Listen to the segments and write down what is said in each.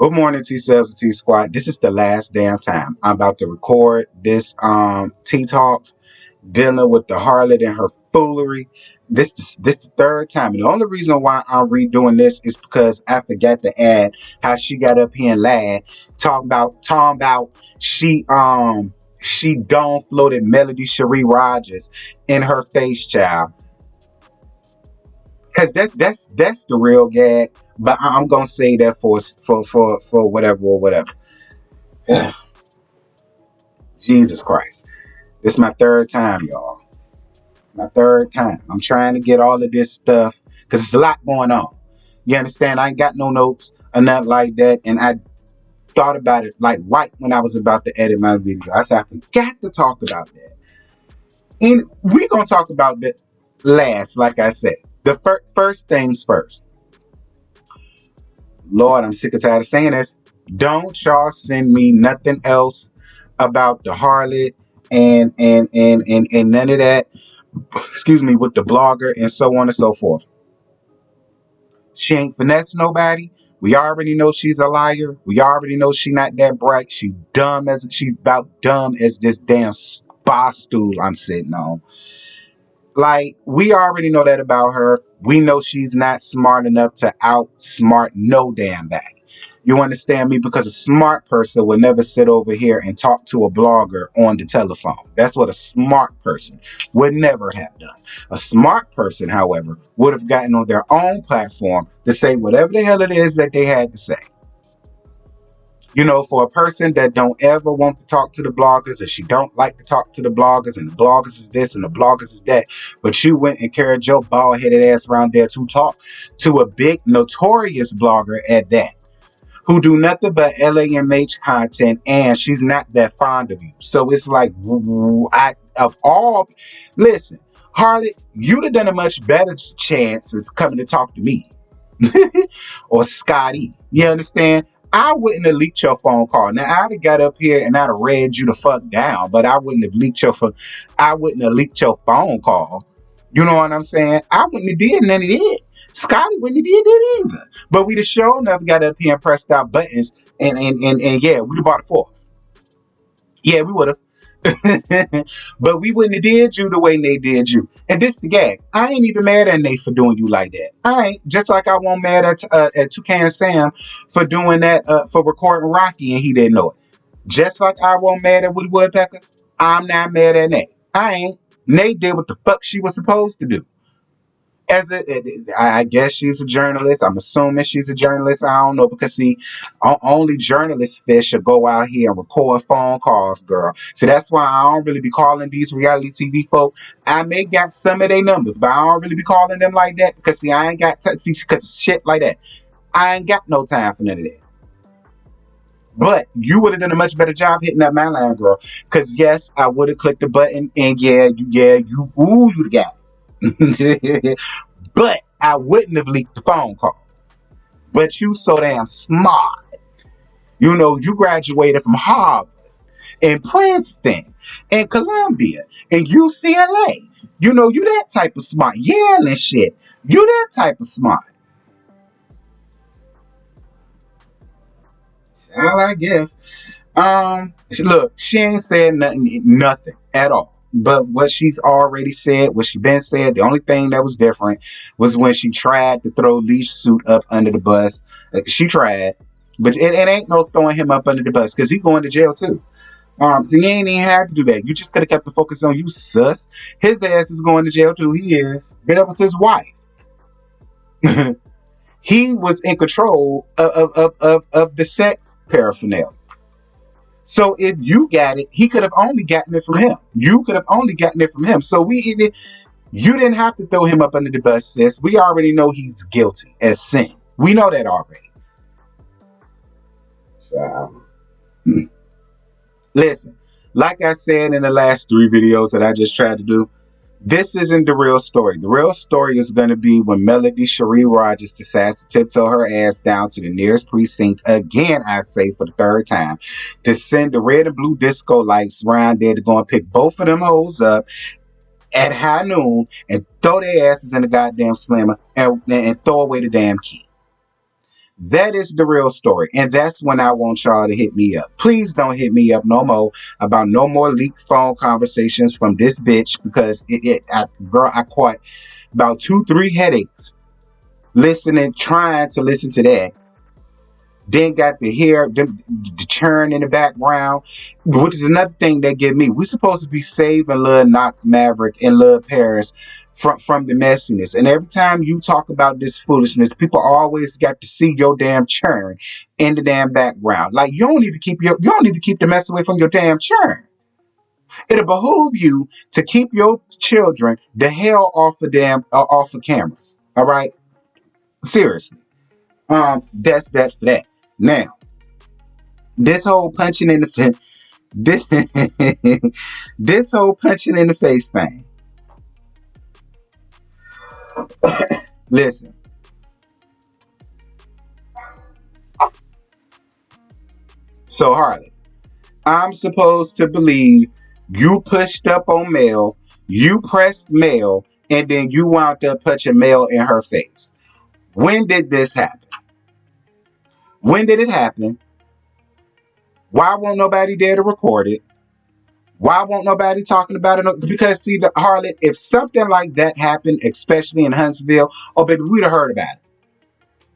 Good morning, T-Subs and T-Squad. This is the last damn time I'm about to record this T-Talk dealing with the harlot and her foolery. This the third time. And the only reason why I'm redoing this is because I forgot to add how she got up here and laughed, talking about she don't floated Melody Cherie Rogers in her face, child. Cause that's the real gag. But I'm gonna say that for whatever or whatever. Jesus Christ. This is my third time, y'all. My third time. I'm trying to get all of this stuff because it's a lot going on. You understand? I ain't got no notes or nothing like that. And I thought about it like right when I was about to edit my video. I said, I forgot to talk about that. And we're going to talk about that last, like I said. The first things first. Lord, I'm sick and tired of saying this. Don't y'all send me nothing else about the harlot and none of that. Excuse me, with the blogger and so on and so forth. She ain't finesse nobody. We already know she's a liar. We already know she not that bright. She's about dumb as this damn spa stool I'm sitting on. Like, we already know that about her. We know she's not smart enough to outsmart no damn body. You understand me? Because a smart person would never sit over here and talk to a blogger on the telephone. That's what a smart person would never have done. A smart person, however, would have gotten on their own platform to say whatever the hell it is that they had to say. You know, for a person that don't ever want to talk to the bloggers, and she don't like to talk to the bloggers, and the bloggers is this and the bloggers is that, but you went and carried your bald-headed ass around there to talk to a big notorious blogger at that, who do nothing but LAMH content, and she's not that fond of you. So it's like, listen, Harlot, you'd have done a much better chance as coming to talk to me. Or Scotty. You understand? I wouldn't have leaked your phone call. Now, I'd have got up here and I'd have read you the fuck down, but I wouldn't have leaked your phone call. You know what I'm saying? I wouldn't have did none of that. Scotty wouldn't have did that either. But we'd have sure enough got up here and pressed our buttons and yeah, we'd have bought a fourth. Yeah, we would have. But we wouldn't have did you the way they did you. And this the gag. I ain't even mad at Nate for doing you like that. I ain't. Just like I won't mad at Toucan Sam for doing that, for recording Rocky and he didn't know it. Just like I won't mad at Woody Woodpecker, I'm not mad at Nate. I ain't. Nate did what the fuck she was supposed to do. I guess she's a journalist. I'm assuming she's a journalist. I don't know, because see, only journalist fish should go out here and record phone calls, girl. So that's why I don't really be calling these reality TV folk. I may got some of their numbers, but I don't really be calling them like that because see, I ain't got because shit like that. I ain't got no time for none of that. But you would have done a much better job hitting that my line, girl. Because yes, I would have clicked the button, and you got it. But I wouldn't have leaked the phone call. But you so damn smart. You know, you graduated from Harvard and Princeton and Columbia and UCLA. You know, you that type of smart. Yeah, and shit. You that type of smart. Well, I guess. Look, she ain't said nothing at all. But what she's already said, what she been said, the only thing that was different was when she tried to throw Leash Suit up under the bus. She tried, but it ain't no throwing him up under the bus because he's going to jail too. So you ain't even had to do that. You just could have kept the focus on you, sus. His ass is going to jail too. He is. But that was his wife. He was in control of the sex paraphernalia. So if you got it, he could have only gotten it from him. You could have only gotten it from him. So you didn't have to throw him up under the bus, sis. We already know he's guilty as sin. We know that already. Listen, like I said in the last 3 videos that I just tried to do, this isn't the real story. The real story is going to be when Melody Cherie Rogers decides to tiptoe her ass down to the nearest precinct, again, I say for the 3rd time, to send the red and blue disco lights around there to go and pick both of them hoes up at high noon and throw their asses in the goddamn slammer and throw away the damn key. That is the real story. And that's when I want y'all to hit me up. Please don't hit me up no more about no more leaked phone conversations from this bitch, because I caught about 2-3 headaches trying to listen to that. Then got to hear the churn in the background, which is another thing that get me. We supposed to be saving Lil Knox Maverick and Lil Paris from the messiness. And every time you talk about this foolishness, people always got to see your damn churn in the damn background. Like you don't even keep the mess away from your damn churn. It'll behoove you to keep your children the hell off of camera. All right, seriously. That's that for that. Now, this whole punching in the this, this whole punching in the face thing. Listen, so Harley, I'm supposed to believe you pushed up on Mel, you pressed Mel, and then you wound up punching Mel in her face. When did this happen? When did it happen? Why won't nobody dare to record it? Why won't nobody talking about it? Because see, Harlot, if something like that happened, especially in Huntsville, oh baby, we'd have heard about it.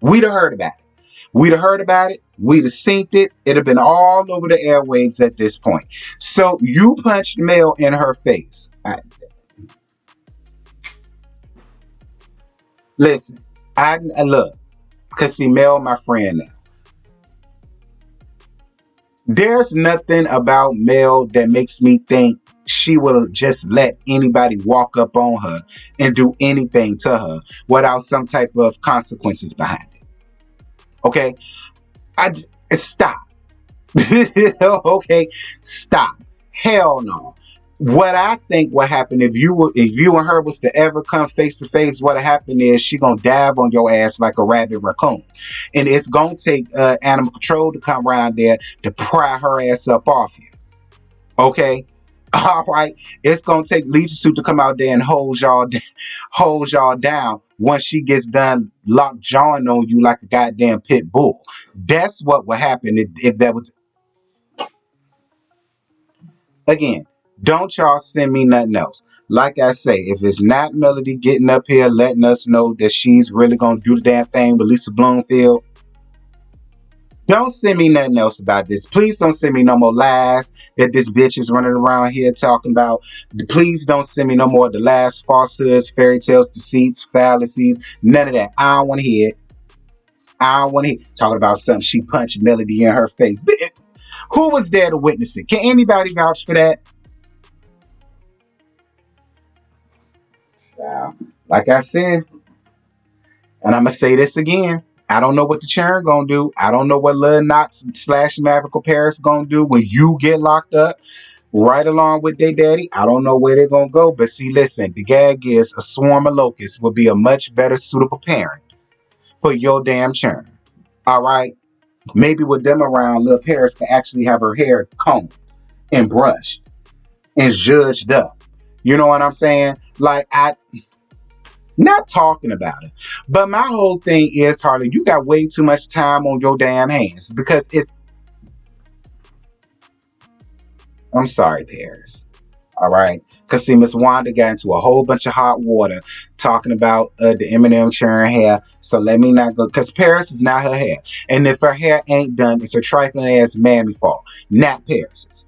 We'd have heard about it. We'd have heard about it. We'd have synced it. It'd have been all over the airwaves at this point. So you punched Mel in her face. Listen, I look, because see, Mel, my friend now. There's nothing about Mel that makes me think she will just let anybody walk up on her and do anything to her without some type of consequences behind it. Okay? Stop. Okay? Stop. Hell no. What I think will happen if you and her was to ever come face to face, what happened is she gonna dive on your ass like a rabid raccoon, and it's gonna take animal control to come around there to pry her ass up off you. Okay, all right. It's gonna take Leisure Suit to come out there and hold y'all down once she gets done lock jawing on you like a goddamn pit bull. That's what would happen if that was. Again, don't y'all send me nothing else. Like I say, if it's not Melody getting up here letting us know that she's really going to do the damn thing with Lisa Bloomfield, don't send me nothing else about this. Please don't send me no more lies that this bitch is running around here talking about. Please don't send me no more of the lies, falsehoods, fairy tales, deceits, fallacies, none of that. I don't want to hear it. I don't want to hear it. Talking about something she punched Melody in her face. Who was there to witness it? Can anybody vouch for that? Like I said, and I'm going to say this again. I don't know what the churn going to do. I don't know what Lil Knox / Maverick Paris going to do when you get locked up right along with their daddy. I don't know where they're going to go. But see, listen, the gag is a swarm of locusts would be a much better suitable parent for your damn churn. All right? Maybe with them around, Lil Paris can actually have her hair combed and brushed and judged up. You know what I'm saying? Like, not talking about it. But my whole thing is, Harley, you got way too much time on your damn hands because I'm sorry, Paris. All right? Because see, Miss Wanda got into a whole bunch of hot water talking about the Eminem churn hair. So let me not go. Because Paris is not her hair. And if her hair ain't done, it's her trifling ass mammy fault. Not Paris's.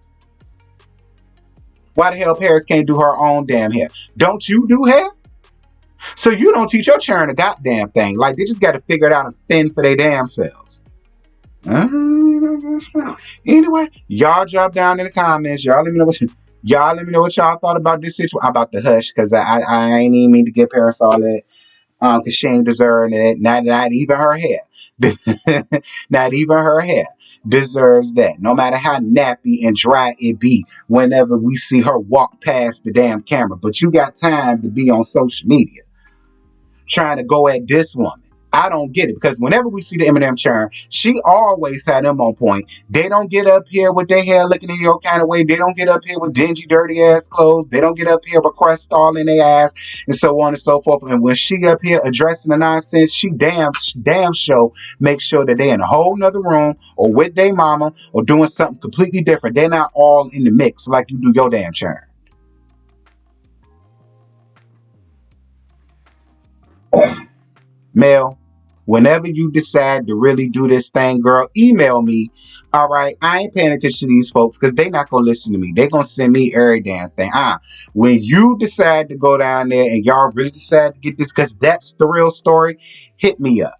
Why the hell Paris can't do her own damn hair? Don't you do hair? So you don't teach your churn a goddamn thing. Like, they just got to figure it out and fend for their damn selves. Anyway, y'all drop down in the comments. Y'all let me know what y'all thought about this situation. I'm about to hush because I ain't even mean to give Paris all that. Because she ain't deserve that. Not even her hair. Not even her hair deserves that. No matter how nappy and dry it be whenever we see her walk past the damn camera. But you got time to be on social media trying to go at this woman. I don't get it because whenever we see the Eminem churn, she always had them on point. They don't get up here with their hair looking in your kind of way. They don't get up here with dingy, dirty ass clothes. They don't get up here with crust all in their ass and so on and so forth. And when she up here addressing the nonsense, she damn sure make sure that they in a whole nother room or with their mama or doing something completely different. They're not all in the mix like you do your damn churn. Mel, whenever you decide to really do this thing, girl, email me. All right, I ain't paying attention to these folks because they not gonna listen to me. They gonna send me every damn thing. When you decide to go down there and y'all really decide to get this, because that's the real story, hit me up.